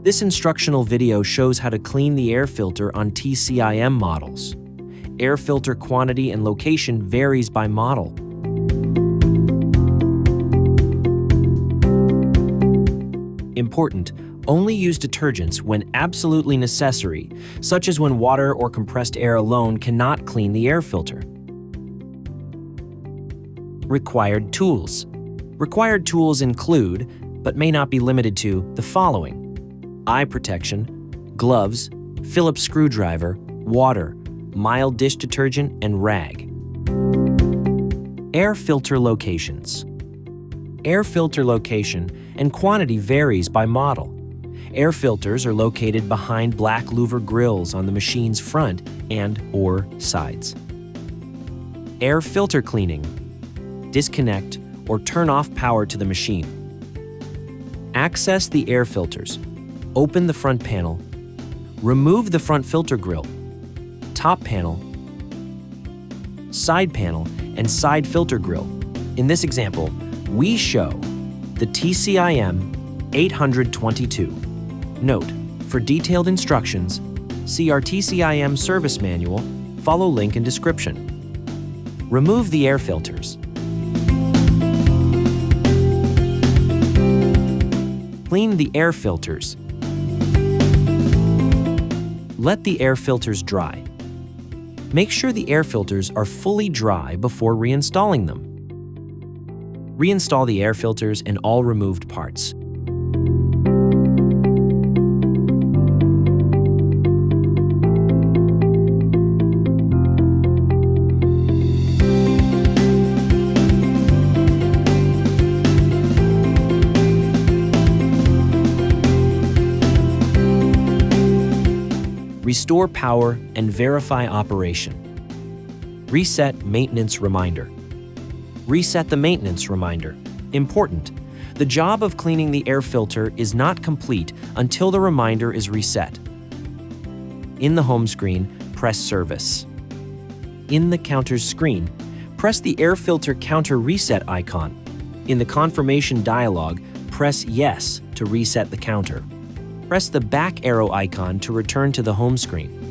This instructional video shows how to clean the air filter on TCIM models. Air filter quantity and location varies by model. Important: only use detergents when absolutely necessary, such as when water or compressed air alone cannot clean the air filter. Required tools. Required tools include, but may not be limited to, the following: eye protection, gloves, Phillips screwdriver, water, mild dish detergent, and rag. Air filter locations. Air filter location and quantity varies by model. Air filters are located behind black louver grills on the machine's front and/or sides. Air filter cleaning. Disconnect or turn off power to the machine. Access the air filters. Open the front panel. Remove the front filter grill, top panel, side panel, and side filter grill. In this example, we show the TCIM 822. Note: for detailed instructions, see our TCIM service manual, follow link in description. Remove the air filters. Clean the air filters. Let the air filters dry. Make sure the air filters are fully dry before reinstalling them. Reinstall the air filters and all removed parts. Restore power and verify operation. Reset maintenance reminder. Reset the maintenance reminder. Important: the job of cleaning the air filter is not complete until the reminder is reset. In the home screen, press Service. In the counter's screen, press the air filter counter reset icon. In the confirmation dialog, press Yes to reset the counter. Press the back arrow icon to return to the home screen.